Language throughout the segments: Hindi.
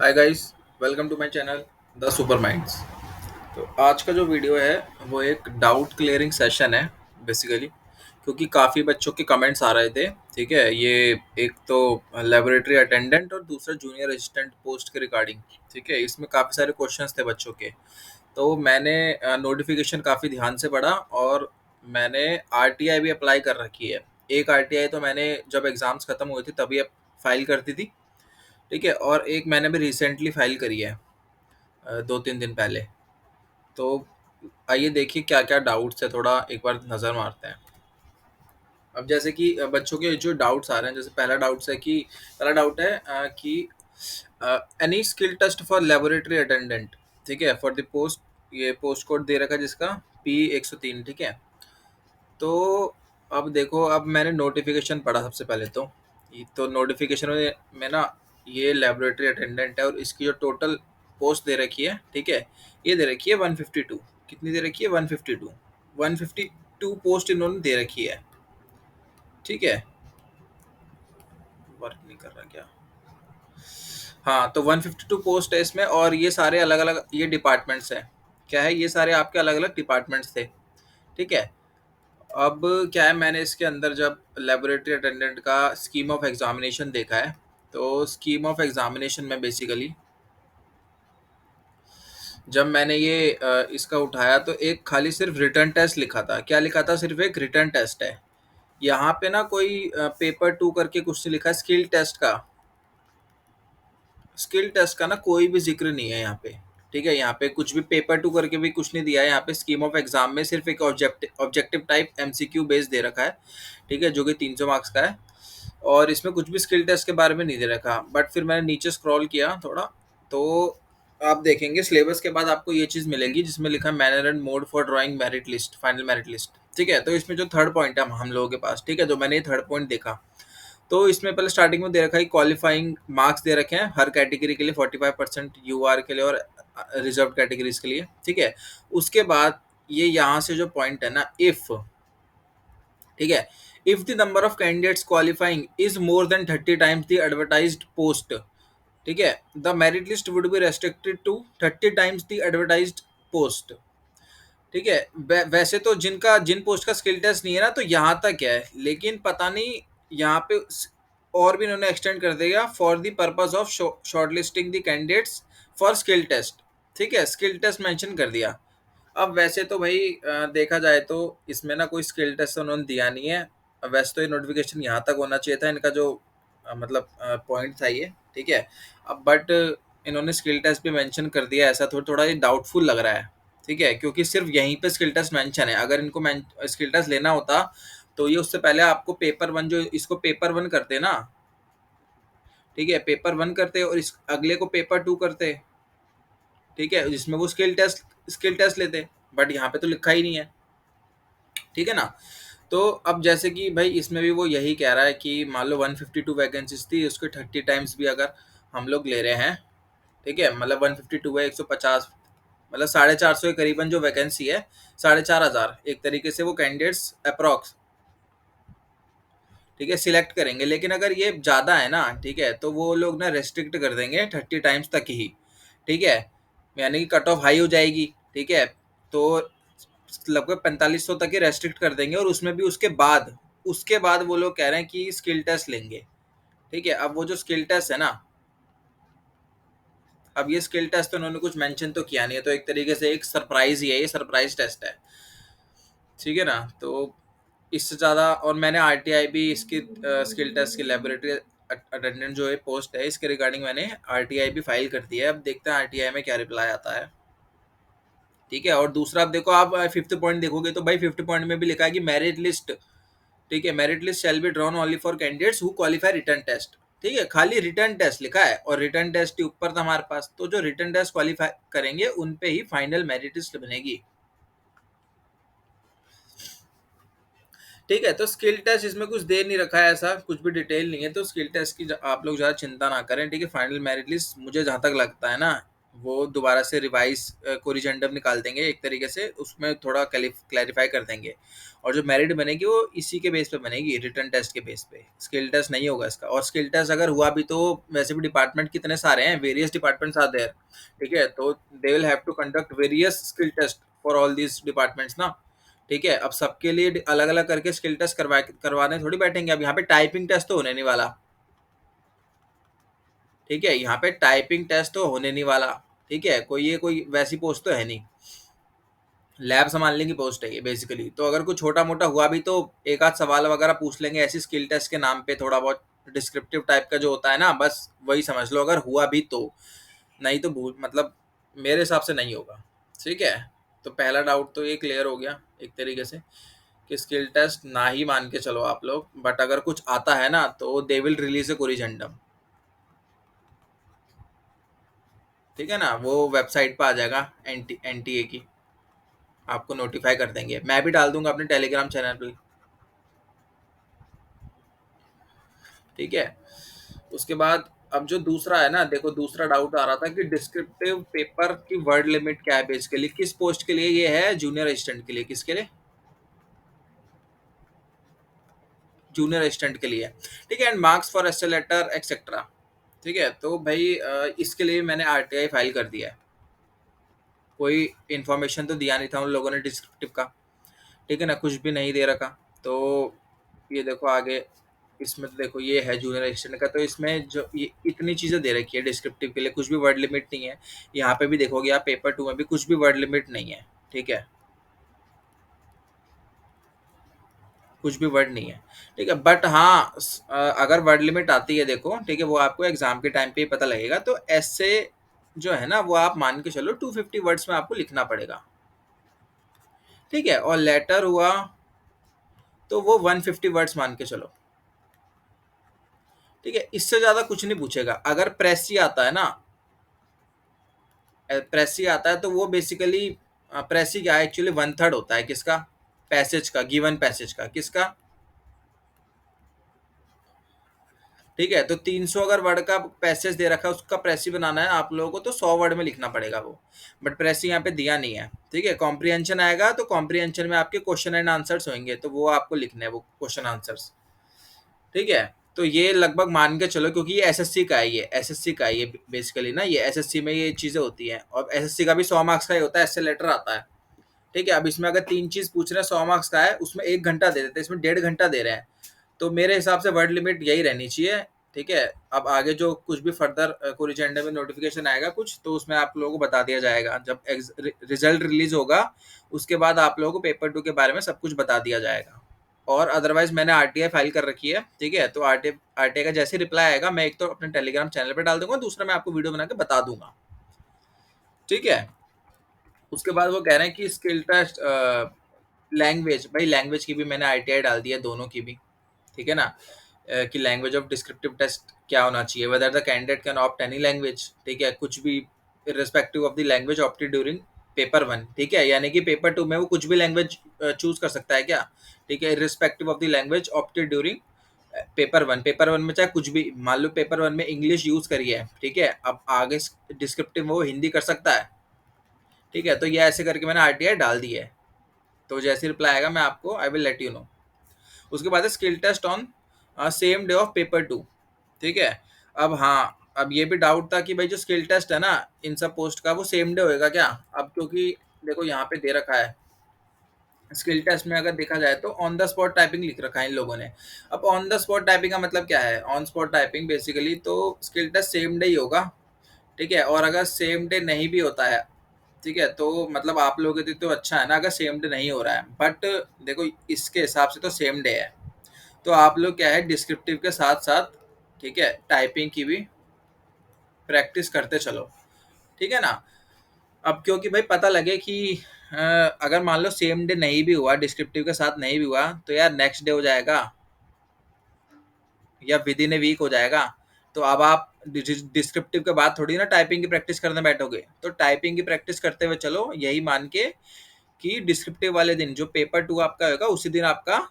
Hi guys, welcome to my channel the super minds. तो आज का जो वीडियो है वो एक डाउट क्लियरिंग सेशन है बेसिकली, क्योंकि काफ़ी बच्चों के कमेंट्स आ रहे थे। ठीक है, ये एक तो लेबोरेटरी अटेंडेंट और दूसरा जूनियर असिस्टेंट पोस्ट के रिगार्डिंग। ठीक है, इसमें काफ़ी सारे क्वेश्चंस थे बच्चों के। तो मैंने नोटिफिकेशन काफ़ी ध्यान से पढ़ा और मैंने आरटीआई भी अप्लाई कर रखी है। एक आरटीआई तो मैंने जब एग्ज़ाम्स ख़त्म हुए थे तभी फाइल करती थी। ठीक है, और एक मैंने भी रिसेंटली फाइल करी है 2-3 दिन पहले। तो आइए देखिए क्या-क्या डाउट्स है, थोड़ा एक बार नज़र मारते हैं। अब जैसे कि बच्चों के जो डाउट्स आ रहे हैं, जैसे पहला डाउट है कि any skill test for laboratory attendant. ठीक है, फॉर द पोस्ट, ये पोस्ट कोड दे रखा है जिसका P103। ठीक है, तो अब देखो, अब मैंने नोटिफिकेशन पढ़ा सबसे पहले तो। तो नोटिफिकेशन में ना ये लेबोरेटरी अटेंडेंट है और इसकी जो टोटल पोस्ट दे रखी है, ठीक है, ये दे रखी है 152। कितनी दे रखी है? 152। 152 पोस्ट इन्होंने दे रखी है। ठीक है, वर्क नहीं कर रहा क्या? हाँ, तो 152 पोस्ट है इसमें और ये सारे अलग अलग ये डिपार्टमेंट्स हैं। क्या है, ये सारे आपके अलग अलग डिपार्टमेंट्स थे। ठीक है, अब क्या है, मैंने इसके अंदर जब लेबोरेटरी अटेंडेंट का स्कीम ऑफ एग्जामिनेशन देखा है, तो स्कीम ऑफ एग्जामिनेशन में बेसिकली जब मैंने ये इसका उठाया तो एक खाली सिर्फ रिटर्न टेस्ट लिखा था। क्या लिखा था? सिर्फ एक रिटर्न टेस्ट है। यहाँ पे ना कोई पेपर टू करके कुछ नहीं लिखा है। स्किल टेस्ट का ना कोई भी जिक्र नहीं है यहाँ पे। ठीक है, यहाँ पे कुछ भी पेपर टू करके भी कुछ नहीं दिया है। यहाँ पे स्कीम ऑफ एग्जाम में सिर्फ एक ऑब्जेक्टिव टाइप एमसीक्यू बेस दे रखा है। ठीक है, जो कि 300 मार्क्स का है और इसमें कुछ भी स्किल टेस्ट के बारे में नहीं दे रखा। बट फिर मैंने नीचे स्क्रॉल किया थोड़ा, तो आप देखेंगे सिलेबस के बाद आपको ये चीज़ मिलेगी जिसमें लिखा है manner and mode for drawing merit list, final merit list. ठीक है, तो इसमें जो थर्ड पॉइंट है हम लोगों के पास, ठीक है, जो मैंने ये थर्ड पॉइंट देखा, तो इसमें पहले स्टार्टिंग में दे रखा है क्वालिफाइंग मार्क्स दे रखे हैं हर कैटेगरी के लिए 45%, यूआर के लिए और रिजर्व कैटेगरीज के लिए। ठीक है, उसके बाद ये यहाँ से जो पॉइंट है ना, इफ, ठीक है, if the number of candidates qualifying is more than 30 times the advertised post, ठीक है, the merit list would be restricted to 30 times the advertised post. ठीक है, वैसे तो जिन पोस्ट का स्किल टेस्ट नहीं है ना, तो यहाँ तक है, लेकिन पता नहीं यहाँ पे और भी इन्होंने एक्सटेंड कर दिया for the purpose of shortlisting the candidates for skill test. ठीक है, स्किल टेस्ट मेंशन कर दिया। अब वैसे तो भाई देखा जाए तो इसमें ना कोई स्किल टेस्ट उन्होंने दिया नहीं है। वैसे तो ये नोटिफिकेशन यहाँ तक होना चाहिए था इनका, जो मतलब पॉइंट था ये। ठीक है, अब बट इन्होंने स्किल टेस्ट भी मेंशन कर दिया, ऐसा थोड़ा थोड़ा ये डाउटफुल लग रहा है। ठीक है, क्योंकि सिर्फ यहीं पे स्किल टेस्ट मेंशन है। अगर इनको स्किल टेस्ट लेना होता तो ये उससे पहले आपको पेपर वन, जो इसको पेपर वन करते ना, ठीक है, पेपर वन करते और इस अगले को पेपर टू करते। ठीक है, जिसमें वो स्किल टेस्ट लेते, बट यहाँ पे तो लिखा ही नहीं है। ठीक है ना। तो अब जैसे कि भाई इसमें भी वो यही कह रहा है कि मान लो 152 वैकेंसीज थी, उसके 30 टाइम्स भी अगर हम लोग ले रहे हैं, ठीक है, मतलब 152 है, 150, मतलब 450 के करीबन जो वैकेंसी है, 4,500 एक तरीके से वो कैंडिडेट्स अप्रॉक्स, ठीक है, सिलेक्ट करेंगे। लेकिन अगर ये ज़्यादा है ना, ठीक है, तो वो लोग ना रेस्ट्रिक्ट कर देंगे 30 टाइम्स तक ही। ठीक है, यानी कि कट ऑफ हाई हो जाएगी। ठीक है, तो लगभग 4500 तक ही रेस्ट्रिक्ट कर देंगे और उसमें भी उसके बाद वो लोग कह रहे हैं कि स्किल टेस्ट लेंगे। ठीक है, अब वो जो स्किल टेस्ट है ना, अब ये स्किल टेस्ट तो उन्होंने कुछ मेंशन तो किया नहीं है, तो एक तरीके से एक सरप्राइज ही है, ये सरप्राइज टेस्ट है। ठीक है ना। तो इससे ज़्यादा, और मैंने आरटीआई भी इसकी स्किल टेस्ट की लेबोरेटरी अटेंडेंट जो है पोस्ट है, इसके रिगार्डिंग मैंने आरटीआई भी फाइल कर दिया है। अब देखते हैं आरटीआई में क्या रिप्लाई आता है। ठीक है, और दूसरा, अब देखो, आप फिफ्थ पॉइंट देखोगे तो भाई फिफ्थ पॉइंट में भी लिखा है कि मेरिट लिस्ट, ठीक है, merit list shall be drawn only for candidates who qualify written test. ठीक है, खाली रिटर्न टेस्ट लिखा है और रिटर्न टेस्ट के ऊपर था हमारे पास, तो जो रिटर्न टेस्ट क्वालिफाई करेंगे उन पे ही फाइनल मेरिट लिस्ट बनेगी। ठीक है, तो स्किल टेस्ट इसमें कुछ दे नहीं रखा है, ऐसा कुछ भी डिटेल नहीं है, तो स्किल टेस्ट की आप लोग ज़्यादा चिंता ना करें। ठीक है, फाइनल मेरिट लिस्ट मुझे जहाँ तक लगता है ना, वो दोबारा से रिवाइज कोरिजेंडम निकाल देंगे एक तरीके से, उसमें थोड़ा क्लैरिफाई कर देंगे, और जो मेरिट बनेगी वो इसी के बेस पे बनेगी, रिटर्न टेस्ट के बेस पे, स्किल टेस्ट नहीं होगा इसका। और स्किल टेस्ट अगर हुआ भी तो वैसे भी डिपार्टमेंट कितने सारे हैं, वेरियस डिपार्टमेंट्स आर देयर, ठीक है, तो they will have to conduct various skill test for all these departments ना, ठीक है। अब सबके लिए अलग अलग करके स्किल टेस्ट करवाने थोड़ी बैठेंगे। अब यहाँ पे टाइपिंग टेस्ट तो होने नहीं वाला, ठीक है, यहाँ पे टाइपिंग टेस्ट तो होने नहीं वाला, ठीक है, कोई वैसी पोस्ट तो है नहीं, लैब संभालने की पोस्ट है ये बेसिकली। तो अगर कुछ छोटा मोटा हुआ भी तो एक आध सवाल वगैरह पूछ लेंगे ऐसी स्किल टेस्ट के नाम पे, थोड़ा बहुत डिस्क्रिप्टिव टाइप का जो होता है ना, बस वही समझ लो अगर हुआ भी तो, नहीं तो भूल मतलब मेरे हिसाब से नहीं होगा, ठीक है। तो पहला डाउट तो ये क्लियर हो गया एक तरीके से, कि स्किल टेस्ट ना ही मान के चलो आप लोग, बट अगर कुछ आता है ना तो they will release a corrigendum, ठीक है ना, वो वेबसाइट पे आ जाएगा एनटीए की, आपको नोटिफाई कर देंगे, मैं भी डाल दूंगा अपने टेलीग्राम चैनल पे, ठीक है। उसके बाद अब जो दूसरा है ना, देखो दूसरा डाउट आ रहा था कि डिस्क्रिप्टिव पेपर की वर्ड लिमिट क्या है बेसिकली, किस पोस्ट के लिए ये है, जूनियर असिस्टेंट के लिए, किसके लिए, जूनियर असिस्टेंट के लिए, ठीक है, and marks for essay letter etcetera, ठीक है। तो भाई इसके लिए मैंने आरटीआई फाइल कर दिया है, कोई इन्फॉर्मेशन तो दिया नहीं था उन लोगों ने डिस्क्रिप्टिव का, ठीक है ना, कुछ भी नहीं दे रखा। तो ये देखो आगे, इसमें तो देखो ये है जूनियर असिस्टेंट का, तो इसमें जो ये इतनी चीज़ें दे रखी है डिस्क्रिप्टिव के लिए, कुछ भी वर्ड लिमिट नहीं है। यहाँ पे भी देखोगे आप पेपर 2 में भी कुछ भी वर्ड लिमिट नहीं है, ठीक है, कुछ भी वर्ड नहीं है, ठीक है। बट हाँ अगर वर्ड लिमिट आती है देखो, ठीक है, वो आपको एग्जाम के टाइम पे ही पता लगेगा। तो ऐसे जो है ना वो आप मान के चलो 250 वर्ड्स में आपको लिखना पड़ेगा, ठीक है। और लेटर हुआ तो वो 150 वर्ड्स मान के चलो, ठीक है, इससे ज्यादा कुछ नहीं पूछेगा। अगर प्रेसी आता है ना, प्रेसी आता है तो वो बेसिकली प्रेसी क्या है एक्चुअली, 1/3 होता है किसका, पैसेज का, गिवन पैसेज का, किसका, ठीक है। तो 300 अगर वर्ड का पैसेज दे रखा है, उसका प्रेसी बनाना है आप लोगों को, तो 100 वर्ड में लिखना पड़ेगा वो, बट प्रेसी यहाँ पे दिया नहीं है, ठीक है। कॉम्प्रिहेंशन आएगा तो कॉम्प्रिहेंशन में आपके क्वेश्चन एंड आंसर्स होंगे, तो वो आपको लिखने हैं वो क्वेश्चन आंसर्स, ठीक है। तो ये लगभग मान के चलो, क्योंकि ये एसएससी का है, ये एसएससी का है, ये बेसिकली ना, ये एसएससी में ये चीजें होती हैं, और एसएससी का भी 100 मार्क्स का ही होता है, ऐसे लेटर आता है, ठीक है। अब इसमें अगर 3 चीज पूछ रहे हैं 100 मार्क्स का है, उसमें 1 घंटा दे देते हैं, इसमें 1.5 घंटा दे रहे हैं, तो मेरे हिसाब से वर्ड लिमिट यही रहनी चाहिए, ठीक है। अब आगे जो कुछ भी फर्दर कोरिजेंडर में नोटिफिकेशन आएगा कुछ, तो उसमें आप लोगों को बता दिया जाएगा, जब रिजल्ट रिलीज होगा उसके बाद आप लोगों को पेपर 2 के बारे में सब कुछ बता दिया जाएगा। और अदरवाइज मैंने आरटीआई फाइल कर रखी है, ठीक है। तो आरटीआई का जैसे रिप्लाई आएगा मैं एक तो अपने टेलीग्राम चैनल पे डाल दूंगा, दूसरा मैं आपको वीडियो बना के बता दूंगा, ठीक है। उसके बाद वो कह रहे हैं कि स्किल टेस्ट, लैंग्वेज, भाई लैंग्वेज की भी मैंने आईटीआई डाल दी है, दोनों की भी, ठीक है ना। कि लैंग्वेज ऑफ डिस्क्रिप्टिव टेस्ट क्या होना चाहिए, whether the candidate can opt any language, ठीक है, कुछ भी irrespective of the language opted during paper 1, ठीक है, यानी कि पेपर 2 में वो कुछ भी लैंग्वेज चूज कर सकता है क्या, ठीक है, irrespective of the language opted during paper 1 में चाहे कुछ भी, मान लो पेपर 1 में इंग्लिश यूज करी है, ठीक है, अब आगे डिस्क्रिप्टिव वो हिंदी कर सकता है, ठीक है। तो ये ऐसे करके मैंने आरटीआई डाल दी है, तो जैसे रिप्लाई आएगा मैं आपको I will let you know. उसके बाद है skill test on same day of paper 2, ठीक है। अब हाँ, अब ये भी डाउट था कि भाई जो स्किल टेस्ट है ना इन सब पोस्ट का, वो सेम डे होएगा क्या। अब क्योंकि देखो यहाँ पे दे रखा है स्किल टेस्ट में, अगर देखा जाए तो ऑन द स्पॉट टाइपिंग लिख रखा है इन लोगों ने। अब ऑन द स्पॉट टाइपिंग का मतलब क्या है, ऑन स्पॉट टाइपिंग बेसिकली तो स्किल टेस्ट सेम डे ही होगा, ठीक है। और अगर सेम डे नहीं भी होता है, ठीक है, तो मतलब आप लोगों के लिए तो अच्छा है ना अगर सेम डे नहीं हो रहा है, बट देखो इसके हिसाब से तो सेम डे है, तो आप लोग क्या है डिस्क्रिप्टिव के साथ साथ, ठीक है, टाइपिंग की भी प्रैक्टिस करते चलो, ठीक है ना। अब क्योंकि भाई पता लगे कि अगर मान लो सेम डे नहीं भी हुआ, डिस्क्रिप्टिव के साथ नहीं भी हुआ, तो यार नेक्स्ट डे हो जाएगा या विद इन ए वीक हो जाएगा, तो अब आप डिस्क्रिप्टिव के बाद थोड़ी ना टाइपिंग की प्रैक्टिस करने बैठोगे, तो टाइपिंग की प्रैक्टिस करते हुए चलो, यही मान के कि डिस्क्रिप्टिव वाले दिन जो पेपर 2 आपका होगा उसी दिन आपका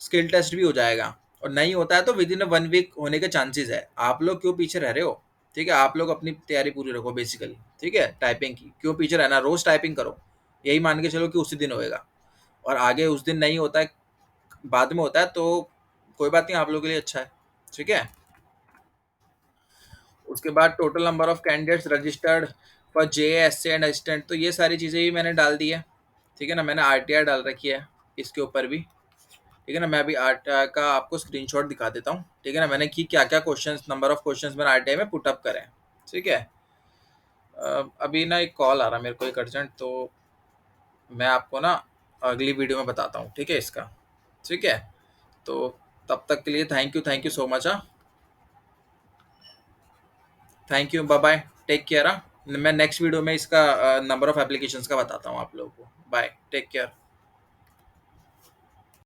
स्किल टेस्ट भी हो जाएगा, और नहीं होता है तो विद इन 1 वीक होने के चांसेस है। आप लोग क्यों पीछे रह रहे हो, ठीक है, आप लोग अपनी तैयारी पूरी रखो बेसिकली, ठीक है, टाइपिंग की क्यों पीछे रहना, रोज टाइपिंग करो, यही मान के चलो कि उसी दिन होएगा, और आगे उस दिन नहीं होता है, बाद में होता है तो कोई बात नहीं, आप लोगों के लिए अच्छा है, ठीक है। उसके बाद total number of candidates registered for J S C and assistant, तो ये सारी चीज़ें भी मैंने डाल दी है, ठीक है ना, मैंने आरटीआर डाल रखी है इसके ऊपर भी, ठीक है ना। मैं अभी आरटीआर का आपको स्क्रीनशॉट दिखा देता हूँ, ठीक है ना, मैंने कि क्या क्या क्वेश्चंस, नंबर ऑफ क्वेश्चंस मैंने आरटीआई में पुटअप करे हैं, ठीक है। अभी ना एक कॉल आ रहा है मेरे को, एक अर्जेंट, तो मैं आपको ना अगली वीडियो में बताता हूँ, ठीक है इसका, ठीक है। तो तब तक के लिए थैंक यू सो मच, हाँ, thank you, bye bye, take care, हाँ। मैं नेक्स्ट वीडियो में इसका नंबर ऑफ एप्लीकेशंस का बताता हूँ आप लोगों को, बाय, टेक केयर।